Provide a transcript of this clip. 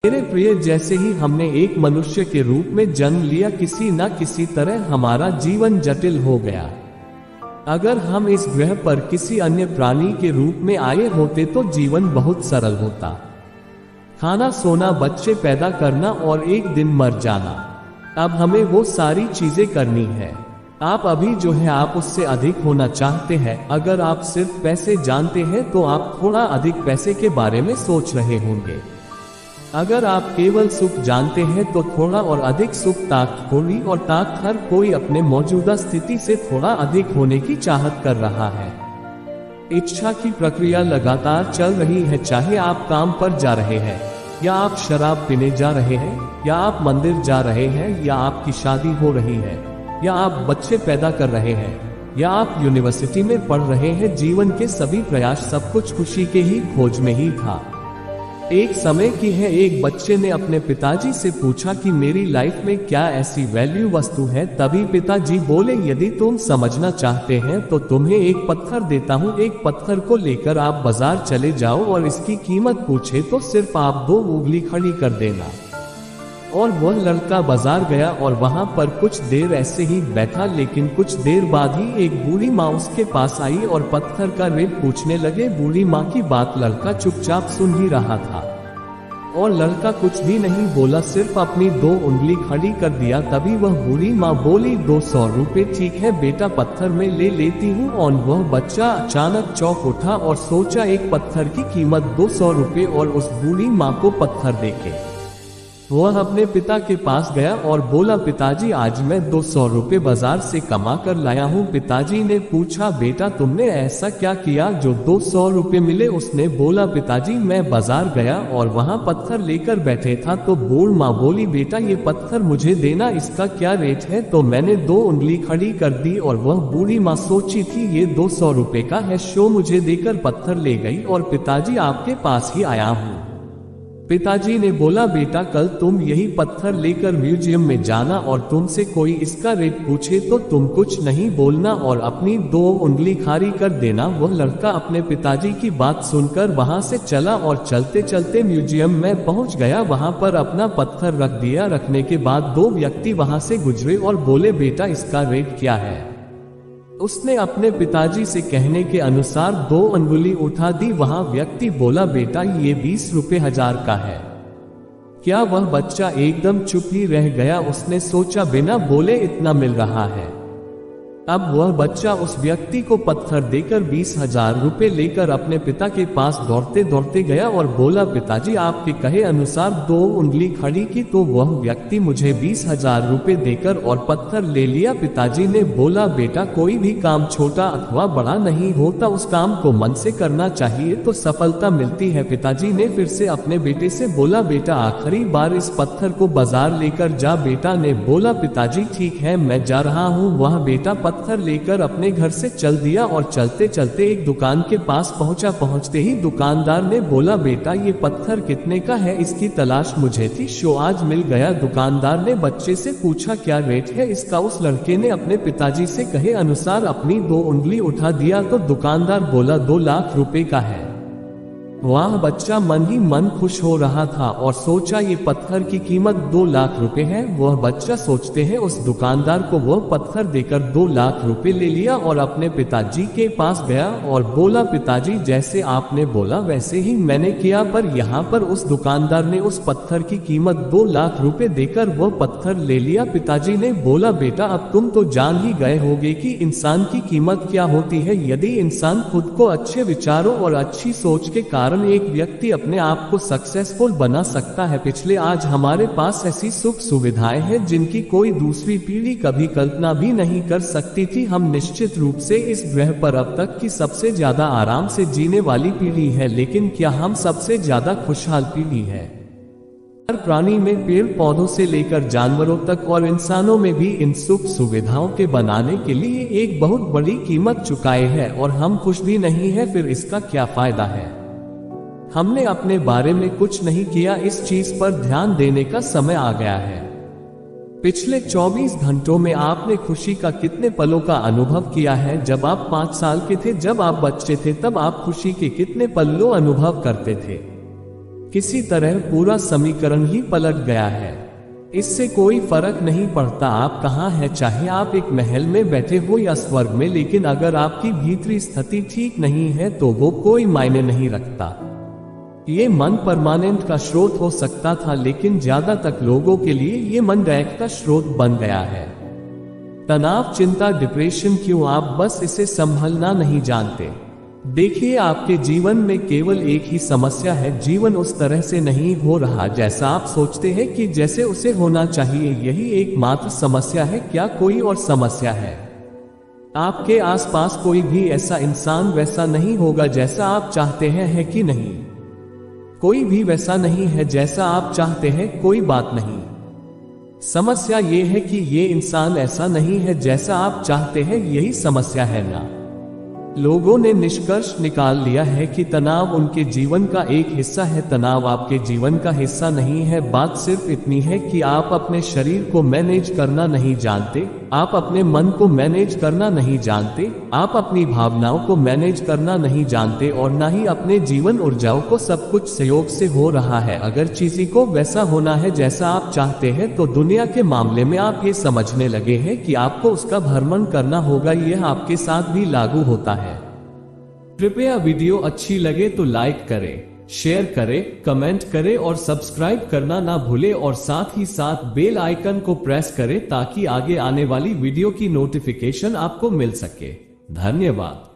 मेरे प्रिय, जैसे ही हमने एक मनुष्य के रूप में जन्म लिया, किसी न किसी तरह हमारा जीवन जटिल हो गया। अगर हम इस ग्रह पर किसी अन्य प्राणी के रूप में आए होते तो जीवन बहुत सरल होता। खाना, सोना, बच्चे पैदा करना और एक दिन मर जाना। अब हमें वो सारी चीजें करनी है। आप अभी जो है आप उससे अधिक होना चाहते हैं। अगर आप सिर्फ पैसे जानते हैं तो आप थोड़ा अधिक पैसे के बारे में सोच रहे होंगे। अगर आप केवल सुख जानते हैं तो थोड़ा और अधिक सुख, ताकत होगी, और ताकत हर कोई अपने मौजूदा स्थिति से थोड़ा अधिक होने की चाहत कर रहा है। इच्छा की प्रक्रिया लगातार चल रही है, चाहे आप काम पर जा रहे हैं, या आप शराब पीने जा रहे हैं, या आप मंदिर जा रहे हैं, या आपकी शादी हो रही है, या आप बच्चे पैदा कर रहे हैं, या आप यूनिवर्सिटी में पढ़ रहे हैं। जीवन के सभी प्रयास, सब कुछ खुशी के ही खोज में ही था। एक समय की है, एक बच्चे ने अपने पिताजी से पूछा कि मेरी लाइफ में क्या ऐसी वैल्यू वस्तु है। तभी पिताजी बोले, यदि तुम समझना चाहते हैं तो तुम्हें एक पत्थर देता हूँ। एक पत्थर को लेकर आप बाजार चले जाओ और इसकी कीमत पूछे तो सिर्फ आप 2 उंगली खड़ी कर देना। और वह लड़का बाजार गया और वहां पर कुछ देर ऐसे ही बैठा, लेकिन कुछ देर बाद ही एक बूढ़ी माँ उसके पास आई और पत्थर का रेट पूछने लगे। बूढ़ी माँ की बात लड़का चुपचाप सुन ही रहा था और लड़का कुछ भी नहीं बोला, सिर्फ अपनी 2 उंगली खड़ी कर दिया। तभी वह बूढ़ी माँ बोली, 200 रुपए। ठीक है बेटा, पत्थर में ले लेती हूँ। और वह बच्चा अचानक चौंक उठा और सोचा, एक पत्थर की कीमत 200 रुपए, और उस बूढ़ी माँ को पत्थर देके वह अपने पिता के पास गया और बोला, पिताजी आज मैं 200 रुपए बाजार से कमा कर लाया हूँ। पिताजी ने पूछा, बेटा तुमने ऐसा क्या किया जो 200 रुपए मिले? उसने बोला, पिताजी मैं बाजार गया और वहाँ पत्थर लेकर बैठे था तो बूढ़ माँ बोली, बेटा ये पत्थर मुझे देना, इसका क्या रेट है? तो मैंने 2 उंगली खड़ी कर दी और वह बूढ़ी माँ सोची थी ये 200 रुपए का है, शो मुझे देकर पत्थर ले गई और पिताजी आपके पास ही आया हूँ। पिताजी ने बोला, बेटा कल तुम यही पत्थर लेकर म्यूजियम में जाना और तुमसे कोई इसका रेट पूछे तो तुम कुछ नहीं बोलना और अपनी 2 उंगली खाली कर देना। वह लड़का अपने पिताजी की बात सुनकर वहां से चला और चलते चलते म्यूजियम में पहुंच गया। वहां पर अपना पत्थर रख दिया। रखने के बाद 2 व्यक्ति वहां से गुजरे और बोले, बेटा इसका रेट क्या है? उसने अपने पिताजी से कहने के अनुसार 2 अंगुली उठा दी। वहां व्यक्ति बोला, बेटा ये 20 रुपए 1000 का है। क्या? वह बच्चा एकदम चुप ही रह गया। उसने सोचा, बिना बोले इतना मिल रहा है। अब वह बच्चा उस व्यक्ति को पत्थर देकर 20,000 रुपए लेकर अपने पिता के पास दौड़ते दौड़ते गया और बोला, पिताजी आपके कहे अनुसार 2 उंगली खड़ी की तो वह व्यक्ति मुझे 20,000 रुपए देकर और पत्थर ले लिया। पिताजी ने बोला, बेटा कोई भी काम छोटा अथवा बड़ा नहीं होता, उस काम को मन से करना चाहिए तो सफलता मिलती है। पिताजी ने फिर से अपने बेटे से बोला, बेटा आखिरी बार इस पत्थर को बाजार लेकर जा। बेटा ने बोला, पिताजी ठीक है मैं जा रहा हूँ। वह बेटा पत्थर लेकर अपने घर से चल दिया और चलते चलते एक दुकान के पास पहुंचा। पहुंचते ही दुकानदार ने बोला, बेटा ये पत्थर कितने का है? इसकी तलाश मुझे थी, शो आज मिल गया। दुकानदार ने बच्चे से पूछा, क्या रेट है इसका? उस लड़के ने अपने पिताजी से कहे अनुसार अपनी 2 उंगली उठा दिया तो दुकानदार बोला, 2 लाख रुपए का है। वह बच्चा मन ही मन खुश हो रहा था और सोचा ये पत्थर की कीमत 2 लाख रुपए है। वह बच्चा सोचते हैं उस दुकानदार को वह पत्थर देकर 2 लाख रुपए ले लिया और अपने पिताजी के पास गया और बोला, पिताजी जैसे आपने बोला वैसे ही मैंने किया, पर यहाँ पर उस दुकानदार ने उस पत्थर की कीमत 2 लाख रुपए देकर वह पत्थर ले लिया। पिताजी ने बोला, बेटा अब तुम तो जान ही गए होगे कि इंसान की कीमत क्या होती है। यदि इंसान खुद को अच्छे विचारों और अच्छी सोच के कारण एक व्यक्ति अपने आप को सक्सेसफुल बना सकता है। पिछले आज हमारे पास ऐसी सुख सुविधाएं हैं जिनकी कोई दूसरी पीढ़ी कभी कल्पना भी नहीं कर सकती थी। हम निश्चित रूप से इस ग्रह पर अब तक की सबसे ज्यादा आराम से जीने वाली पीढ़ी है, लेकिन क्या हम सबसे ज्यादा खुशहाल पीढ़ी है? हर प्राणी में, पेड़ पौधों से लेकर जानवरों तक और इंसानों में भी इन सुख सुविधाओं के बनाने के लिए एक बहुत बड़ी कीमत चुकाए है और हम खुश भी नहीं है। फिर इसका क्या फायदा है? हमने अपने बारे में कुछ नहीं किया। इस चीज पर ध्यान देने का समय आ गया है। पिछले 24 घंटों में आपने खुशी का कितने पलों का अनुभव किया है? जब आप 5 साल के थे, जब आप बच्चे थे, तब आप खुशी के कितने पलों अनुभव करते थे? किसी तरह पूरा समीकरण ही पलट गया है। इससे कोई फर्क नहीं पड़ता आप कहाँ हैं, चाहे आप एक महल में बैठे हो या स्वर्ग में, लेकिन अगर आपकी भीतरी स्थिति ठीक नहीं है तो वो कोई मायने नहीं रखता। ये मन परमानेंट का स्रोत हो सकता था, लेकिन ज्यादातर लोगों के लिए ये मनोरैक का स्रोत बन गया है। तनाव, चिंता, डिप्रेशन क्यों? आप बस इसे संभलना नहीं जानते। देखिए, आपके जीवन में केवल एक ही समस्या है। जीवन उस तरह से नहीं हो रहा जैसा आप सोचते हैं कि जैसे उसे होना चाहिए। यही एकमात्र समस्या है। क्या कोई और समस्या है? आपके आसपास कोई भी ऐसा इंसान वैसा नहीं होगा जैसा आप चाहते हैं, है कि नहीं? कोई भी वैसा नहीं है जैसा आप चाहते हैं, कोई बात नहीं। समस्या ये है कि ये इंसान ऐसा नहीं है जैसा आप चाहते हैं, यही समस्या है ना। लोगों ने निष्कर्ष निकाल लिया है कि तनाव उनके जीवन का एक हिस्सा है। तनाव आपके जीवन का हिस्सा नहीं है। बात सिर्फ इतनी है कि आप अपने शरीर को मैनेज करना नहीं जानते, आप अपने मन को मैनेज करना नहीं जानते, आप अपनी भावनाओं को मैनेज करना नहीं जानते और ना ही अपने जीवन ऊर्जाओं को। सब कुछ सहयोग से हो रहा है। अगर चीज़ों को वैसा होना है जैसा आप चाहते हैं तो दुनिया के मामले में आप ये समझने लगे हैं कि आपको उसका भ्रमण करना होगा। यह आपके साथ भी लागू होता है। कृपया वीडियो अच्छी लगे तो लाइक करें, शेयर करें, कमेंट करें और सब्सक्राइब करना ना भूलें और साथ ही साथ बेल आइकन को प्रेस करें ताकि आगे आने वाली वीडियो की नोटिफिकेशन आपको मिल सके। धन्यवाद।